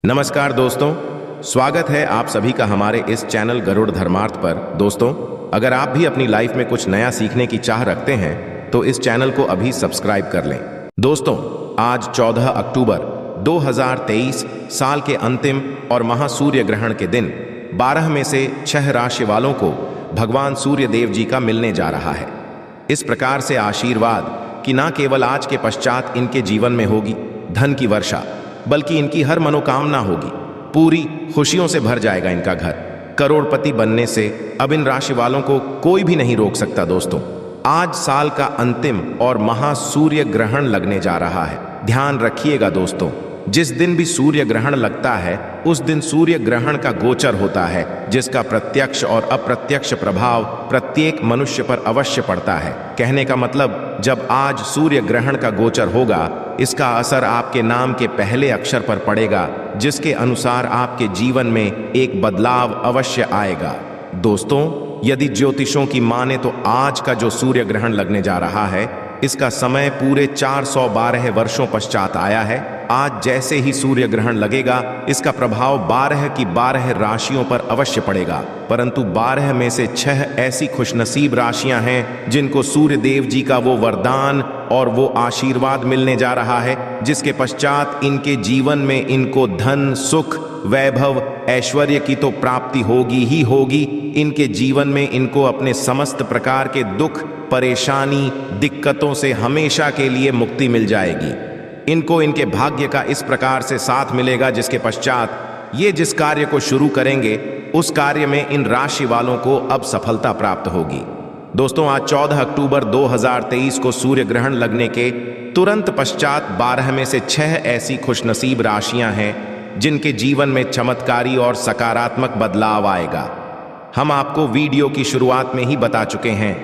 नमस्कार दोस्तों, स्वागत है आप सभी का हमारे इस चैनल गरुड़ धर्मार्थ पर। दोस्तों, अगर आप भी अपनी लाइफ में कुछ नया सीखने की चाह रखते हैं तो इस चैनल को अभी सब्सक्राइब कर लें। दोस्तों, आज 14 अक्टूबर 2023 साल के अंतिम और महासूर्य ग्रहण के दिन 12 में से 6 राशि वालों को भगवान सूर्य देव जी का मिलने जा रहा है। इस प्रकार से आशीर्वाद कि न केवल आज के पश्चात इनके जीवन में होगी धन की वर्षा, बल्कि इनकी हर मनोकामना होगी, पूरी खुशियों से भर जाएगा इनका घर। करोड़पति बनने से अब इन राशि वालों को कोई भी नहीं रोक सकता। दोस्तों, आज साल का अंतिम और महासूर्य ग्रहण लगने जा रहा है। ध्यान रखिएगा दोस्तों, जिस दिन भी सूर्य ग्रहण लगता है उस दिन सूर्य ग्रहण का गोचर होता है, जिसका प्रत्यक्ष और अप्रत्यक्ष प्रभाव प्रत्येक मनुष्य पर अवश्य पड़ता है। कहने का मतलब, जब आज सूर्य ग्रहण का गोचर होगा, इसका असर आपके नाम के पहले अक्षर पर पड़ेगा, जिसके अनुसार आपके जीवन में एक बदलाव अवश्य आएगा। दोस्तों, यदि ज्योतिषों की माने तो आज का जो सूर्य ग्रहण लगने जा रहा है, इसका समय पूरे 412 वर्षों पश्चात आया है। आज जैसे ही सूर्य ग्रहण लगेगा, इसका प्रभाव 12 की 12 राशियों पर अवश्य पड़ेगा, परंतु 12 में से 6 ऐसी खुशनसीब राशियां हैं जिनको सूर्य देव जी का वो वरदान और वो आशीर्वाद मिलने जा रहा है, जिसके पश्चात इनके जीवन में इनको धन, सुख, वैभव, ऐश्वर्य की तो प्राप्ति होगी ही होगी। इनके जीवन में इनको अपने समस्त प्रकार के दुख, परेशानी, दिक्कतों से हमेशा के लिए मुक्ति मिल जाएगी। इनको इनके भाग्य का इस प्रकार से साथ मिलेगा, जिसके पश्चात ये जिस कार्य को शुरू करेंगे उस कार्य में इन राशि वालों को अब सफलता प्राप्त होगी। दोस्तों, आज 14 अक्टूबर 2023 को सूर्य ग्रहण लगने के तुरंत पश्चात 12 में से 6 ऐसी खुशनसीब राशियां हैं जिनके जीवन में चमत्कारी और सकारात्मक बदलाव आएगा। हम आपको वीडियो की शुरुआत में ही बता चुके हैं,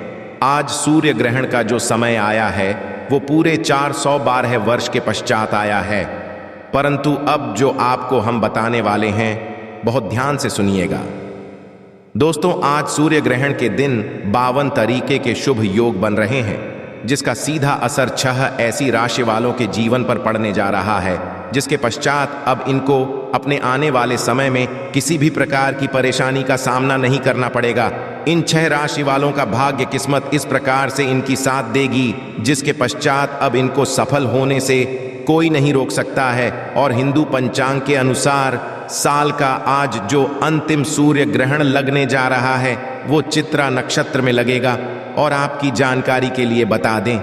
आज सूर्य ग्रहण का जो समय आया है वो पूरे 412 वर्ष के पश्चात आया है, परंतु अब जो आपको हम बताने वाले हैं बहुत ध्यान से सुनिएगा। दोस्तों, आज सूर्य ग्रहण के दिन 52 तरीके के शुभ योग बन रहे हैं, जिसका सीधा असर 6 ऐसी राशि वालों के जीवन पर पड़ने जा रहा है, जिसके पश्चात अब इनको अपने आने वाले समय में किसी भी प्रकार की परेशानी का सामना नहीं करना पड़ेगा। इन 6 राशि वालों का भाग्य किस्मत इस प्रकार से इनकी साथ देगी, जिसके पश्चात अब इनको सफल होने से कोई नहीं रोक सकता है। और हिंदू पंचांग के अनुसार साल का आज जो अंतिम सूर्य ग्रहण लगने जा रहा है वो चित्रा नक्षत्र में लगेगा। और आपकी जानकारी के लिए बता दें,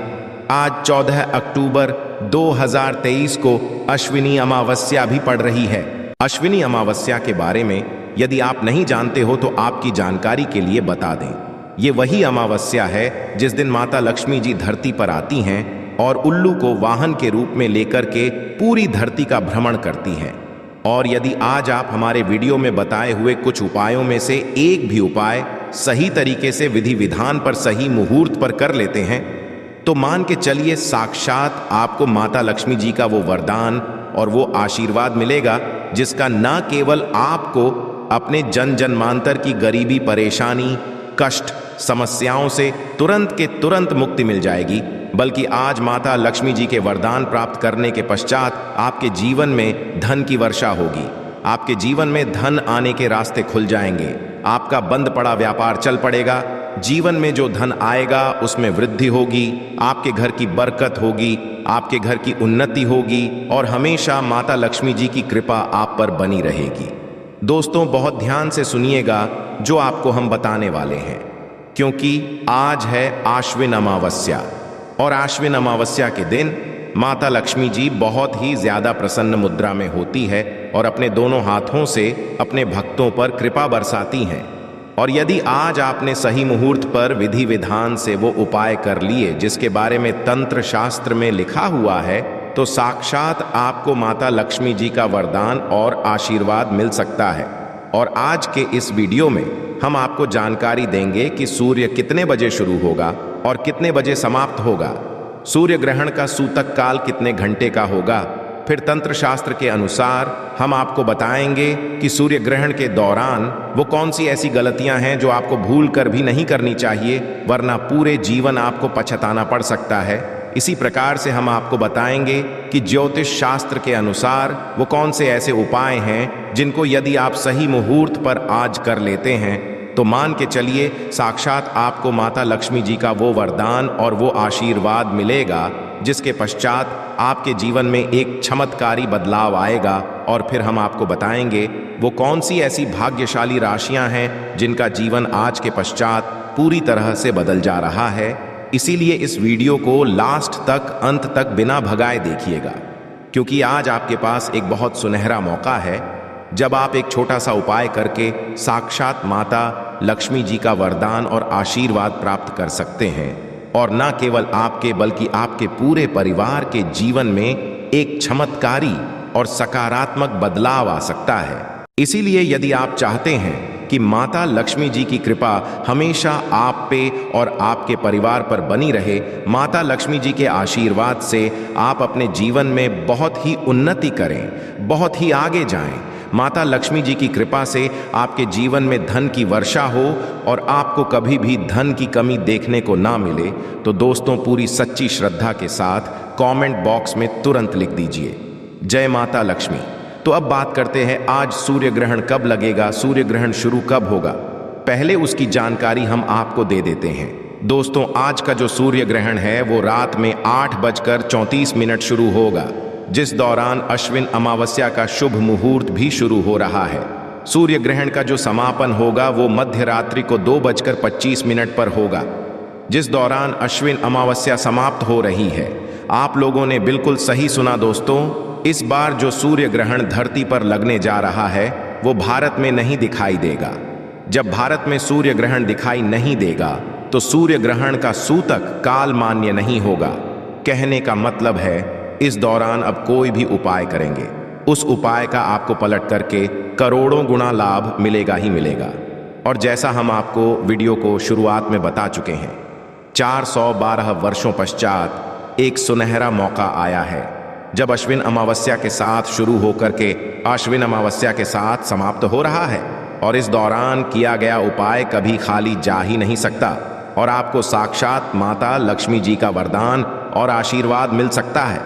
आज 14 अक्टूबर 2023 को अश्विनी अमावस्या भी पड़ रही है। अश्विनी अमावस्या के बारे में यदि आप नहीं जानते हो तो आपकी जानकारी के लिए बता दें, ये वही अमावस्या है जिस दिन माता लक्ष्मी जी धरती पर आती हैं और उल्लू को वाहन के रूप में लेकर के पूरी धरती का भ्रमण करती हैं। और यदि आज आप हमारे वीडियो में बताए हुए कुछ उपायों में से एक भी उपाय सही तरीके से विधि विधान पर सही मुहूर्त पर कर लेते हैं तो मान के चलिए साक्षात आपको माता लक्ष्मी जी का वो वरदान और वो आशीर्वाद मिलेगा, जिसका न केवल आपको अपने जन जन्मांतर की गरीबी, परेशानी, कष्ट, समस्याओं से तुरंत के तुरंत मुक्ति मिल जाएगी, बल्कि आज माता लक्ष्मी जी के वरदान प्राप्त करने के पश्चात आपके जीवन में धन की वर्षा होगी। आपके जीवन में धन आने के रास्ते खुल जाएंगे, आपका बंद पड़ा व्यापार चल पड़ेगा, जीवन में जो धन आएगा उसमें वृद्धि होगी, आपके घर की बरकत होगी, आपके घर की उन्नति होगी और हमेशा माता लक्ष्मी जी की कृपा आप पर बनी रहेगी। दोस्तों, बहुत ध्यान से सुनिएगा जो आपको हम बताने वाले हैं, क्योंकि आज है आश्विन अमावस्या और आश्विन अमावस्या के दिन माता लक्ष्मी जी बहुत ही ज्यादा प्रसन्न मुद्रा में होती है और अपने दोनों हाथों से अपने भक्तों पर कृपा बरसाती हैं। और यदि आज आपने सही मुहूर्त पर विधि विधान से वो उपाय कर लिए जिसके बारे में तंत्र शास्त्र में लिखा हुआ है, तो साक्षात आपको माता लक्ष्मी जी का वरदान और आशीर्वाद मिल सकता है। और आज के इस वीडियो में हम आपको जानकारी देंगे कि सूर्य कितने बजे शुरू होगा और कितने बजे समाप्त होगा, सूर्य ग्रहण का सूतक काल कितने घंटे का होगा। फिर तंत्र शास्त्र के अनुसार हम आपको बताएंगे कि सूर्य ग्रहण के दौरान वो कौन सी ऐसी गलतियां हैं जो आपको भूल कर भी नहीं करनी चाहिए, वरना पूरे जीवन आपको पछताना पड़ सकता है। इसी प्रकार से हम आपको बताएंगे कि ज्योतिष शास्त्र के अनुसार वो कौन से ऐसे उपाय हैं जिनको यदि आप सही मुहूर्त पर आज कर लेते हैं तो मान के चलिए साक्षात आपको माता लक्ष्मी जी का वो वरदान और वो आशीर्वाद मिलेगा, जिसके पश्चात आपके जीवन में एक चमत्कारी बदलाव आएगा। और फिर हम आपको बताएंगे वो कौन सी ऐसी भाग्यशाली राशियां हैं जिनका जीवन आज के पश्चात पूरी तरह से बदल जा रहा है। इसीलिए इस वीडियो को लास्ट तक, अंत तक बिना भगाए देखिएगा, क्योंकि आज आपके पास एक बहुत सुनहरा मौका है जब आप एक छोटा सा उपाय करके साक्षात माता लक्ष्मी जी का वरदान और आशीर्वाद प्राप्त कर सकते हैं। और न केवल आपके बल्कि आपके पूरे परिवार के जीवन में एक चमत्कारी और सकारात्मक बदलाव आ सकता है। इसीलिए यदि आप चाहते हैं कि माता लक्ष्मी जी की कृपा हमेशा आप पे और आपके परिवार पर बनी रहे, माता लक्ष्मी जी के आशीर्वाद से आप अपने जीवन में बहुत ही उन्नति करें, बहुत ही आगे जाएं, माता लक्ष्मी जी की कृपा से आपके जीवन में धन की वर्षा हो और आपको कभी भी धन की कमी देखने को ना मिले, तो दोस्तों पूरी सच्ची श्रद्धा के साथ कमेंट बॉक्स में तुरंत लिख दीजिए जय माता लक्ष्मी। तो अब बात करते हैं आज सूर्य ग्रहण कब लगेगा, सूर्य ग्रहण शुरू कब होगा। पहले उसकी जानकारी हम आपको दे देते हैं। दोस्तों आज का जो सूर्य ग्रहण है वो रात में 8:34 शुरू होगा, जिस दौरान अश्विन अमावस्या का शुभ मुहूर्त भी शुरू हो रहा है। सूर्य ग्रहण का जो समापन होगा वो मध्य रात्रि को 2:25 पर होगा, जिस दौरान अश्विन अमावस्या समाप्त हो रही है। आप लोगों ने बिल्कुल सही सुना दोस्तों, इस बार जो सूर्य ग्रहण धरती पर लगने जा रहा है वो भारत में नहीं दिखाई देगा। जब भारत में सूर्य ग्रहण दिखाई नहीं देगा तो सूर्य ग्रहण का सूतक काल मान्य नहीं होगा। कहने का मतलब है इस दौरान अब कोई भी उपाय करेंगे, उस उपाय का आपको पलट करके करोड़ों गुना लाभ मिलेगा ही मिलेगा। और जैसा हम आपको वीडियो को शुरुआत में बता चुके हैं, 412 वर्षों पश्चात एक सुनहरा मौका आया है, जब अश्विन अमावस्या के साथ शुरू होकर के अश्विन अमावस्या के साथ समाप्त हो रहा है। और इस दौरान किया गया उपाय कभी खाली जा ही नहीं सकता और आपको साक्षात माता लक्ष्मी जी का वरदान और आशीर्वाद मिल सकता है।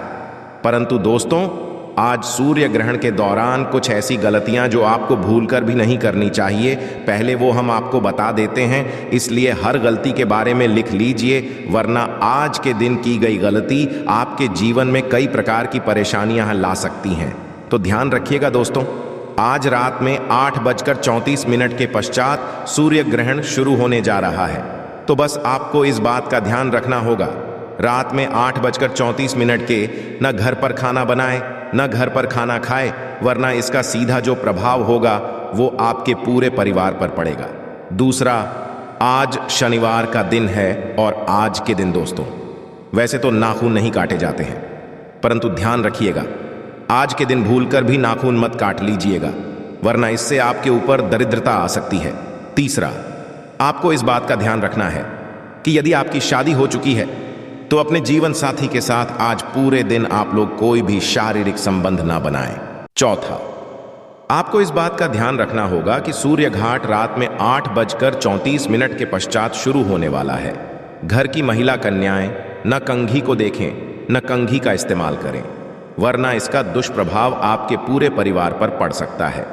परंतु दोस्तों आज सूर्य ग्रहण के दौरान कुछ ऐसी गलतियां जो आपको भूलकर भी नहीं करनी चाहिए, पहले वो हम आपको बता देते हैं। इसलिए हर गलती के बारे में लिख लीजिए, वरना आज के दिन की गई गलती आपके जीवन में कई प्रकार की परेशानियां ला सकती हैं। तो ध्यान रखिएगा दोस्तों, आज रात में 8:34 के पश्चात सूर्य ग्रहण शुरू होने जा रहा है। तो बस आपको इस बात का ध्यान रखना होगा, रात में 8:34 के न घर पर खाना बनाए न घर पर खाना खाए, वरना इसका सीधा जो प्रभाव होगा वो आपके पूरे परिवार पर पड़ेगा। दूसरा, आज शनिवार का दिन है और आज के दिन दोस्तों वैसे तो नाखून नहीं काटे जाते हैं, परंतु ध्यान रखिएगा आज के दिन भूलकर भी नाखून मत काट लीजिएगा, वरना इससे आपके ऊपर दरिद्रता आ सकती है। तीसरा, आपको इस बात का ध्यान रखना है कि यदि आपकी शादी हो चुकी है तो अपने जीवन साथी के साथ आज पूरे दिन आप लोग कोई भी शारीरिक संबंध ना बनाएं। चौथा, आपको इस बात का ध्यान रखना होगा कि सूर्य घाट रात में 8:34 के पश्चात शुरू होने वाला है। घर की महिला कन्याएं न कंघी को देखें न कंघी का इस्तेमाल करें, वरना इसका दुष्प्रभाव आपके पूरे परिवार पर पड़ सकता है।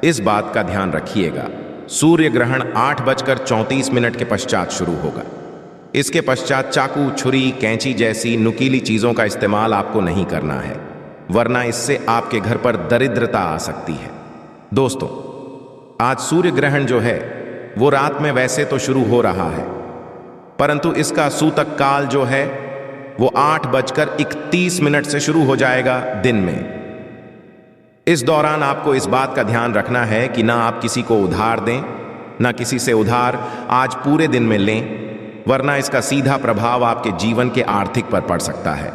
इस बात का ध्यान रखिएगा। सूर्य ग्रहण 8:34 के पश्चात शुरू होगा। इसके पश्चात चाकू, छुरी, कैंची जैसी नुकीली चीजों का इस्तेमाल आपको नहीं करना है, वरना इससे आपके घर पर दरिद्रता आ सकती है। दोस्तों आज सूर्य ग्रहण जो है वो रात में वैसे तो शुरू हो रहा है, परंतु इसका सूतक काल जो है वो 8:31 से शुरू हो जाएगा दिन में। इस दौरान आपको इस बात का ध्यान रखना है कि ना आप किसी को उधार दें ना किसी से उधार आज पूरे दिन में लें, वरना इसका सीधा प्रभाव आपके जीवन के आर्थिक पर पड़ सकता है।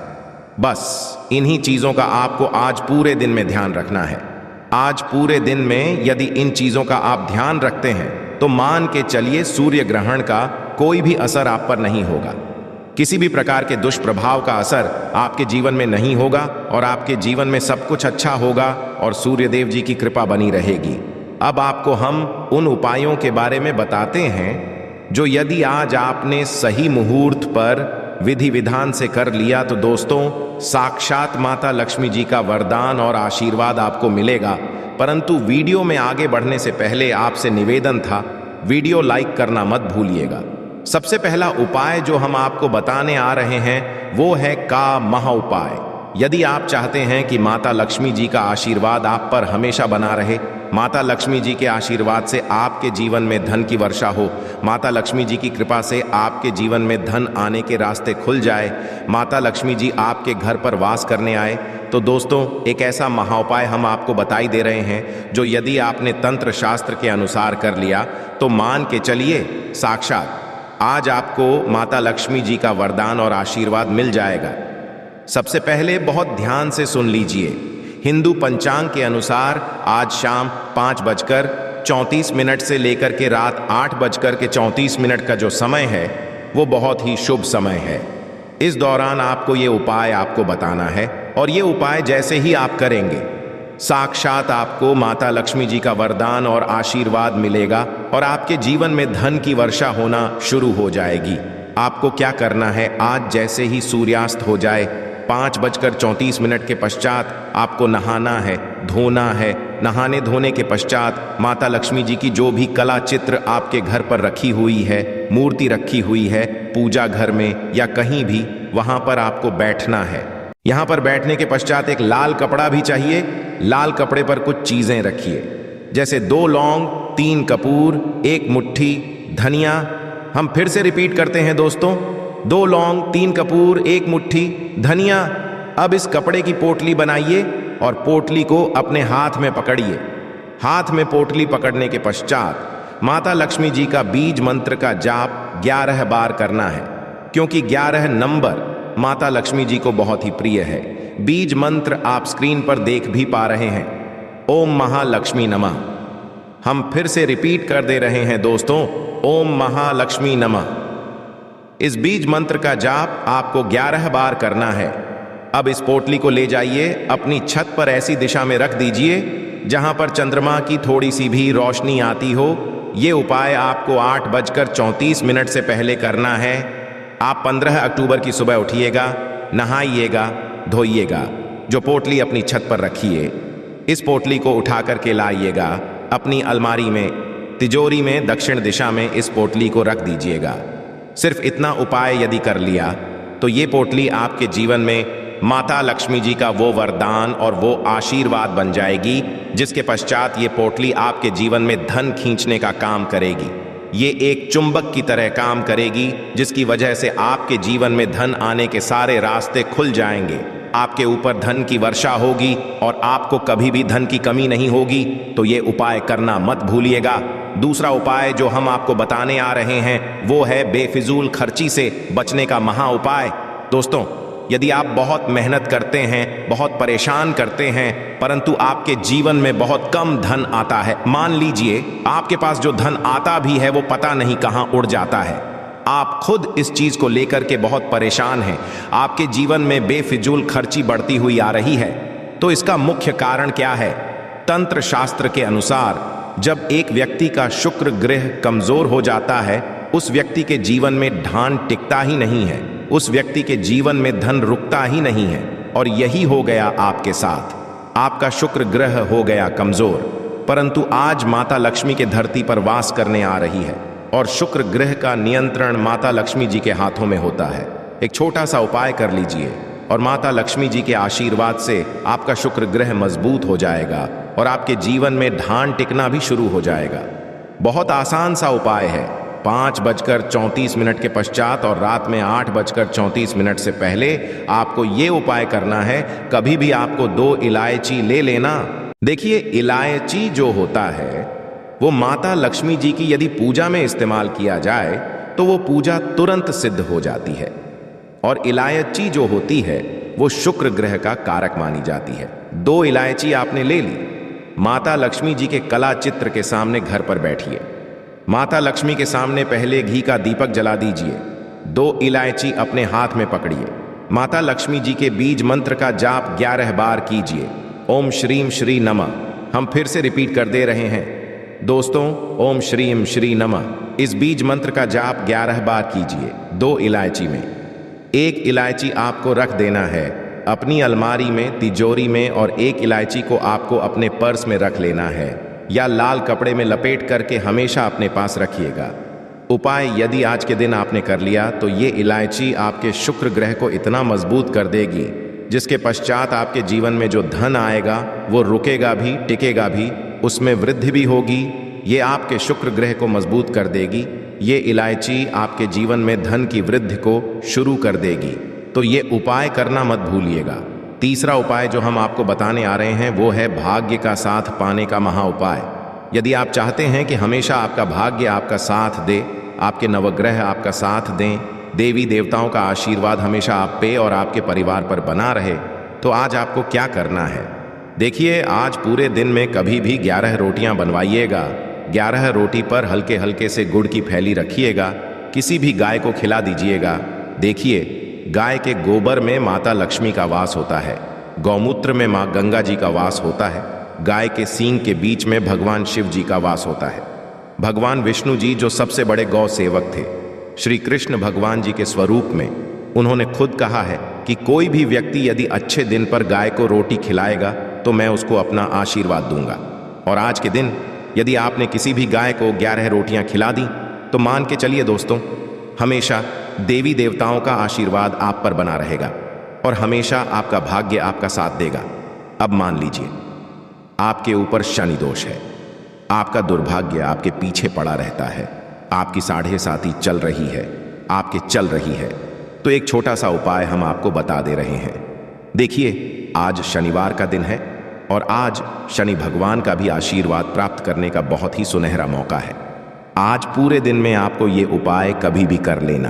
बस इन्हीं चीजों का आपको आज पूरे दिन में ध्यान रखना है। आज पूरे दिन में यदि इन चीजों का आप ध्यान रखते हैं तो मान के चलिए सूर्य ग्रहण का कोई भी असर आप पर नहीं होगा, किसी भी प्रकार के दुष्प्रभाव का असर आपके जीवन में नहीं होगा और आपके जीवन में सब कुछ अच्छा होगा और सूर्यदेव जी की कृपा बनी रहेगी। अब आपको हम उन उपायों के बारे में बताते हैं जो यदि आज आपने सही मुहूर्त पर विधि विधान से कर लिया तो दोस्तों साक्षात माता लक्ष्मी जी का वरदान और आशीर्वाद आपको मिलेगा। परंतु वीडियो में आगे बढ़ने से पहले आपसे निवेदन था, वीडियो लाइक करना मत भूलिएगा। सबसे पहला उपाय जो हम आपको बताने आ रहे हैं वो है का महा उपाय। यदि आप चाहते हैं कि माता लक्ष्मी जी का आशीर्वाद आप पर हमेशा बना रहे, माता लक्ष्मी जी के आशीर्वाद से आपके जीवन में धन की वर्षा हो, माता लक्ष्मी जी की कृपा से आपके जीवन में धन आने के रास्ते खुल जाए, माता लक्ष्मी जी आपके घर पर वास करने आए, तो दोस्तों एक ऐसा महाउपाय हम आपको बताई दे रहे हैं जो यदि आपने तंत्र शास्त्र के अनुसार कर लिया तो मान के चलिए साक्षात आज आपको माता लक्ष्मी जी का वरदान और आशीर्वाद मिल जाएगा। सबसे पहले बहुत ध्यान से सुन लीजिए। हिंदू पंचांग के अनुसार आज शाम 5:34 से लेकर के रात 8:34 का जो समय है वो बहुत ही शुभ समय है। इस दौरान आपको ये उपाय आपको बताना है और ये उपाय जैसे ही आप करेंगे साक्षात आपको माता लक्ष्मी जी का वरदान और आशीर्वाद मिलेगा और आपके जीवन में धन की वर्षा होना शुरू हो जाएगी। आपको क्या करना है, आज जैसे ही सूर्यास्त हो जाए 5:34 के पश्चात आपको नहाना है, धोना है। नहाने धोने के पश्चात माता लक्ष्मी जी की जो भी कला चित्र आपके घर पर रखी हुई है, मूर्ति रखी हुई है, पूजा घर में या कहीं भी, वहां पर आपको बैठना है। यहां पर बैठने के पश्चात एक लाल कपड़ा भी चाहिए। लाल कपड़े पर कुछ चीजें रखिए, जैसे 2 लौंग, 3 कपूर, 1 मुट्ठी धनिया। हम फिर से रिपीट करते हैं दोस्तों, 2 लौंग, 3 कपूर, 1 मुट्ठी धनिया। अब इस कपड़े की पोटली बनाइए और पोटली को अपने हाथ में पकड़िए। हाथ में पोटली पकड़ने के पश्चात माता लक्ष्मी जी का बीज मंत्र का जाप 11 बार करना है, क्योंकि 11 नंबर माता लक्ष्मी जी को बहुत ही प्रिय है। बीज मंत्र आप स्क्रीन पर देख भी पा रहे हैं, ओम महालक्ष्मी नमः। हम फिर से रिपीट कर दे रहे हैं दोस्तों, ओम महालक्ष्मी नमः। इस बीज मंत्र का जाप आपको 11 बार करना है। अब इस पोटली को ले जाइए, अपनी छत पर ऐसी दिशा में रख दीजिए जहां पर चंद्रमा की थोड़ी सी भी रोशनी आती हो। ये उपाय आपको 8:34 से पहले करना है। आप 15 अक्टूबर की सुबह उठिएगा, नहाइएगा, धोइएगा। जो पोटली अपनी छत पर रखिए, इस पोटली को उठा करके लाइएगा अपनी अलमारी में, तिजोरी में दक्षिण दिशा में इस पोटली को रख दीजिएगा। सिर्फ इतना उपाय यदि कर लिया तो ये पोटली आपके जीवन में माता लक्ष्मी जी का वो वरदान और वो आशीर्वाद बन जाएगी, जिसके पश्चात ये पोटली आपके जीवन में धन खींचने का काम करेगी। ये एक चुंबक की तरह काम करेगी, जिसकी वजह से आपके जीवन में धन आने के सारे रास्ते खुल जाएंगे। आपके ऊपर धन की वर्षा होगी और आपको कभी भी धन की कमी नहीं होगी। तो ये उपाय करना मत भूलिएगा। दूसरा उपाय जो हम आपको बताने आ रहे हैं वो है बेफिजूल खर्ची से बचने का महा उपाय। दोस्तों, यदि आप बहुत मेहनत करते हैं, बहुत परेशान करते हैं, परंतु आपके जीवन में बहुत कम धन आता है, मान लीजिए आपके पास जो धन आता भी है वो पता नहीं कहां उड़ जाता है, आप खुद इस चीज को लेकर के बहुत परेशान हैं, आपके जीवन में बेफिजूल खर्ची बढ़ती हुई आ रही है, तो इसका मुख्य कारण क्या है? तंत्र शास्त्र के अनुसार जब एक व्यक्ति का शुक्र ग्रह कमजोर हो जाता है, उस व्यक्ति के जीवन में ढान टिकता ही नहीं है, उस व्यक्ति के जीवन में धन रुकता ही नहीं है। और यही हो गया आपके साथ। आपका शुक्र ग्रह हो गया कमजोर, परंतु आज माता लक्ष्मी के धरती पर वास करने आ रही है और शुक्र ग्रह का नियंत्रण माता लक्ष्मी जी के हाथों में होता है। एक छोटा सा उपाय कर लीजिए और माता लक्ष्मी जी के आशीर्वाद से आपका शुक्र ग्रह मजबूत हो जाएगा और आपके जीवन में ढान टिकना भी शुरू हो जाएगा। बहुत आसान सा उपाय है। 5:34 के पश्चात और रात में 8:34 से पहले आपको ये उपाय करना है। कभी भी आपको 2 इलायची ले लेना। देखिए, इलायची जो होता है वो माता लक्ष्मी जी की यदि पूजा में इस्तेमाल किया जाए तो वो पूजा तुरंत सिद्ध हो जाती है। और इलायची जो होती है वो शुक्र ग्रह का कारक मानी जाती है। 2 इलायची आपने ले ली। माता लक्ष्मी जी के कला चित्र के सामने घर पर बैठिए। माता लक्ष्मी के सामने पहले घी का दीपक जला दीजिए। 2 इलायची अपने हाथ में पकड़िए। माता लक्ष्मी जी के बीज मंत्र का जाप 11 बार कीजिए। ओम श्रीम श्री नमः। हम फिर से रिपीट कर दे रहे हैं दोस्तों, ओम श्रीम श्री नमः। इस बीज मंत्र का जाप 11 बार कीजिए 2 इलायची में। एक इलायची आपको रख देना है अपनी अलमारी में, तिजोरी में, और एक इलायची को आपको अपने पर्स में रख लेना है या लाल कपड़े में लपेट करके हमेशा अपने पास रखिएगा। उपाय यदि आज के दिन आपने कर लिया तो ये इलायची आपके शुक्र ग्रह को इतना मजबूत कर देगी जिसके पश्चात आपके जीवन में जो धन आएगा वो रुकेगा भी, टिकेगा भी, उसमें वृद्धि भी होगी। ये आपके शुक्र ग्रह को मजबूत कर देगी। ये इलायची आपके जीवन में धन की वृद्धि को शुरू कर देगी। तो ये उपाय करना मत भूलिएगा। तीसरा उपाय जो हम आपको बताने आ रहे हैं वो है भाग्य का साथ पाने का महा उपाय। यदि आप चाहते हैं कि हमेशा आपका भाग्य आपका साथ दे, आपके नवग्रह आपका साथ दें, देवी देवताओं का आशीर्वाद हमेशा आप पे और आपके परिवार पर बना रहे, तो आज आपको क्या करना है। देखिए, आज पूरे दिन में कभी भी 11 रोटियां बनवाइएगा। 11 रोटी पर हल्के हल्के से गुड़ की फैली रखिएगा। किसी भी गाय को खिला दीजिएगा। देखिए, गाय के गोबर में माता लक्ष्मी का वास होता है, गौमूत्र में माँ गंगा जी का वास होता है, गाय के सींग के बीच में भगवान शिव जी का वास होता है। भगवान विष्णु जी जो सबसे बड़े गौ सेवक थे, श्री कृष्ण भगवान जी के स्वरूप में, उन्होंने खुद कहा है कि कोई भी व्यक्ति यदि अच्छे दिन पर गाय को रोटी खिलाएगा तो मैं उसको अपना आशीर्वाद दूंगा। और आज के दिन यदि आपने किसी भी गाय को 11 रोटियां खिला दी तो मान के चलिए दोस्तों, हमेशा देवी देवताओं का आशीर्वाद आप पर बना रहेगा और हमेशा आपका भाग्य आपका साथ देगा। अब मान लीजिए आपके ऊपर शनि दोष है, आपका दुर्भाग्य आपके पीछे पड़ा रहता है, आपकी 7.5 चल रही है, आपके चल रही है, तो एक छोटा सा उपाय हम आपको बता दे रहे हैं। देखिए, आज शनिवार का दिन है और आज शनि भगवान का भी आशीर्वाद प्राप्त करने का बहुत ही सुनहरा मौका है। आज पूरे दिन में आपको ये उपाय कभी भी कर लेना।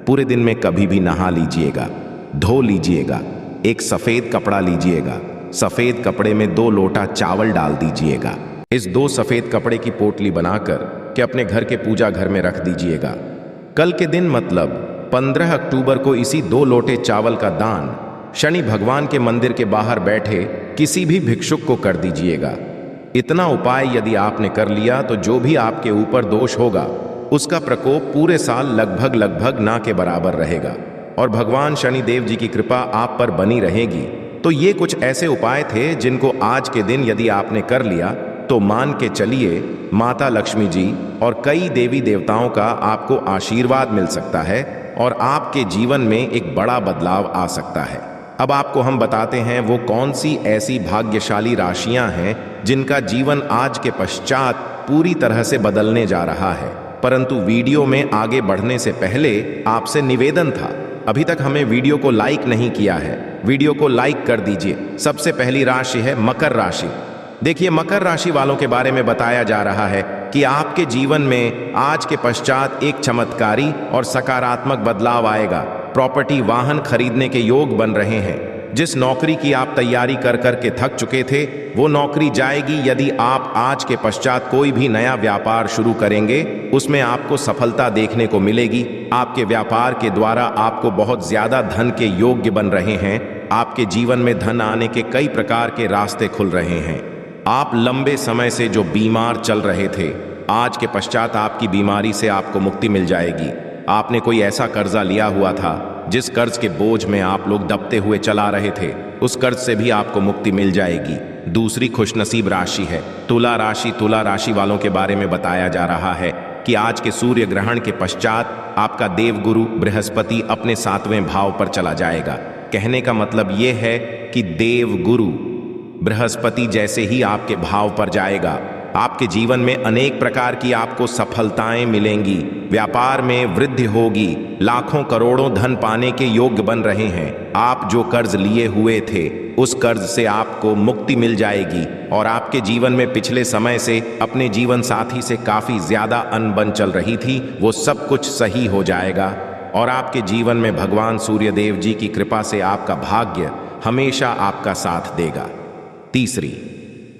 पूरे दिन में कभी भी नहा लीजिएगा, धो लीजिएगा, एक सफेद कपड़ा लीजिएगा, सफेद कपड़े में 2 लोटा चावल डाल दीजिएगा। इस 2 सफेद कपड़े की पोटली बनाकर के अपने घर के पूजा घर में रख दीजिएगा। कल के दिन मतलब 15 अक्टूबर को इसी 2 लोटे चावल का दान शनि भगवान के मंदिर के बाहर बैठे किसी भी भिक्षुक को कर दीजिएगा। इतना उपाय यदि आपने कर लिया तो जो भी आपके ऊपर दोष होगा उसका प्रकोप पूरे साल लगभग ना के बराबर रहेगा और भगवान शनि देव जी की कृपा आप पर बनी रहेगी। तो ये कुछ ऐसे उपाय थे जिनको आज के दिन यदि आपने कर लिया तो मान के चलिए माता लक्ष्मी जी और कई देवी देवताओं का आपको आशीर्वाद मिल सकता है और आपके जीवन में एक बड़ा बदलाव आ सकता है। अब आपको हम बताते हैं वो कौन सी ऐसी भाग्यशाली राशियां हैं जिनका जीवन आज के पश्चात पूरी तरह से बदलने जा रहा है। परंतु वीडियो में आगे बढ़ने से पहले आपसे निवेदन था, अभी तक हमें वीडियो को लाइक नहीं किया है, वीडियो को लाइक कर दीजिए। सबसे पहली राशि है मकर राशि। देखिए, मकर राशि वालों के बारे में बताया जा रहा है कि आपके जीवन में आज के पश्चात एक चमत्कारी और सकारात्मक बदलाव आएगा। प्रॉपर्टी, वाहन खरीदने के योग बन रहे हैं। जिस नौकरी की आप तैयारी कर के थक चुके थे वो नौकरी जाएगी। यदि आप आज के पश्चात कोई भी नया व्यापार शुरू करेंगे उसमें आपको सफलता देखने को मिलेगी। आपके व्यापार के द्वारा आपको बहुत ज्यादा धन के योग्य बन रहे हैं। आपके जीवन में धन आने के कई प्रकार के रास्ते खुल रहे हैं। आप लंबे समय से जो बीमार चल रहे थे, आज के पश्चात आपकी बीमारी से आपको मुक्ति मिल जाएगी। आपने कोई ऐसा कर्जा लिया हुआ था जिस कर्ज के बोझ में आप लोग दबते हुए चला रहे थे, उस कर्ज से भी आपको मुक्ति मिल जाएगी। दूसरी खुशनसीब राशि है तुला राशि। तुला राशि वालों के बारे में बताया जा रहा है कि आज के सूर्य ग्रहण के पश्चात आपका देवगुरु बृहस्पति अपने 7वें भाव पर चला जाएगा। कहने का मतलब ये है कि देवगुरु बृहस्पति जैसे ही आपके भाव पर जाएगा, आपके जीवन में अनेक प्रकार की आपको सफलताएं मिलेंगी, व्यापार में वृद्धि होगी, लाखों करोड़ों धन पाने के योग्य बन रहे हैं। आप जो कर्ज लिए हुए थे उस कर्ज से आपको मुक्ति मिल जाएगी और आपके जीवन में पिछले समय से अपने जीवन साथी से काफी ज्यादा अनबन चल रही थी, वो सब कुछ सही हो जाएगा और आपके जीवन में भगवान सूर्य देव जी की कृपा से आपका भाग्य हमेशा आपका साथ देगा। तीसरी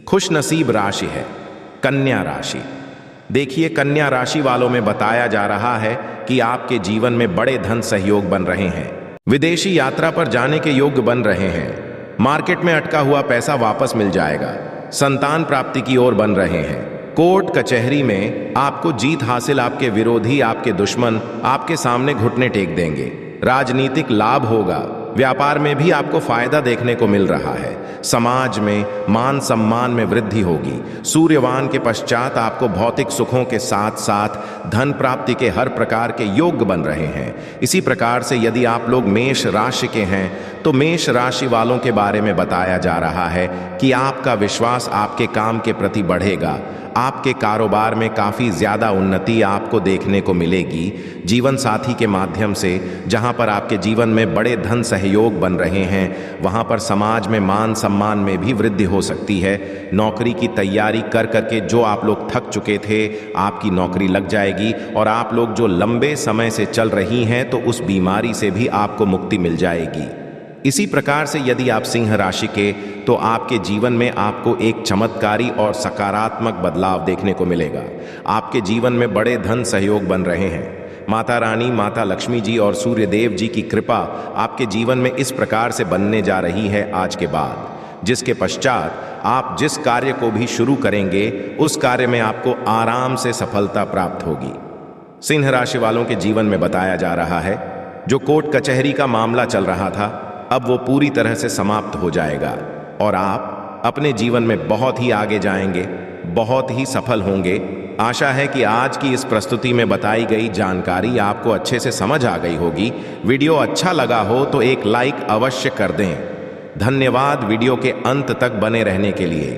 खुशनसीब राशि है कन्या राशि। देखिए, कन्या राशि वालों में बताया जा रहा है कि आपके जीवन में बड़े धन सहयोग बन रहे हैं, विदेशी यात्रा पर जाने के योग्य बन रहे हैं, मार्केट में अटका हुआ पैसा वापस मिल जाएगा, संतान प्राप्ति की ओर बन रहे हैं, कोर्ट कचहरी में आपको जीत हासिल, आपके विरोधी, आपके दुश्मन आपके सामने घुटने टेक देंगे, राजनीतिक लाभ होगा, व्यापार में भी आपको फायदा देखने को मिल रहा है, समाज में मान सम्मान में वृद्धि होगी। सूर्यवान के पश्चात आपको भौतिक सुखों के साथ साथ धन प्राप्ति के हर प्रकार के योग बन रहे हैं। इसी प्रकार से यदि आप लोग मेष राशि के हैं तो मेष राशि वालों के बारे में बताया जा रहा है कि आपका विश्वास आपके काम के प्रति बढ़ेगा। आपके कारोबार में काफ़ी ज़्यादा उन्नति आपको देखने को मिलेगी। जीवन साथी के माध्यम से जहां पर आपके जीवन में बड़े धन सहयोग बन रहे हैं, वहां पर समाज में मान सम्मान में भी वृद्धि हो सकती है। नौकरी की तैयारी कर करके जो आप लोग थक चुके थे, आपकी नौकरी लग जाएगी और आप लोग जो लंबे समय से चल रही हैं तो उस बीमारी से भी आपको मुक्ति मिल जाएगी। इसी प्रकार से यदि आप सिंह राशि के, तो आपके जीवन में आपको एक चमत्कारी और सकारात्मक बदलाव देखने को मिलेगा। आपके जीवन में बड़े धन सहयोग बन रहे हैं। माता रानी, माता लक्ष्मी जी और सूर्य देव जी की कृपा आपके जीवन में इस प्रकार से बनने जा रही है आज के बाद, जिसके पश्चात आप जिस कार्य को भी शुरू करेंगे उस कार्य में आपको आराम से सफलता प्राप्त होगी। सिंह राशि वालों के जीवन में बताया जा रहा है, जो कोर्ट कचहरी का मामला चल रहा था अब वो पूरी तरह से समाप्त हो जाएगा और आप अपने जीवन में बहुत ही आगे जाएंगे, बहुत ही सफल होंगे। आशा है कि आज की इस प्रस्तुति में बताई गई जानकारी आपको अच्छे से समझ आ गई होगी। वीडियो अच्छा लगा हो तो एक लाइक अवश्य कर दें। धन्यवाद वीडियो के अंत तक बने रहने के लिए।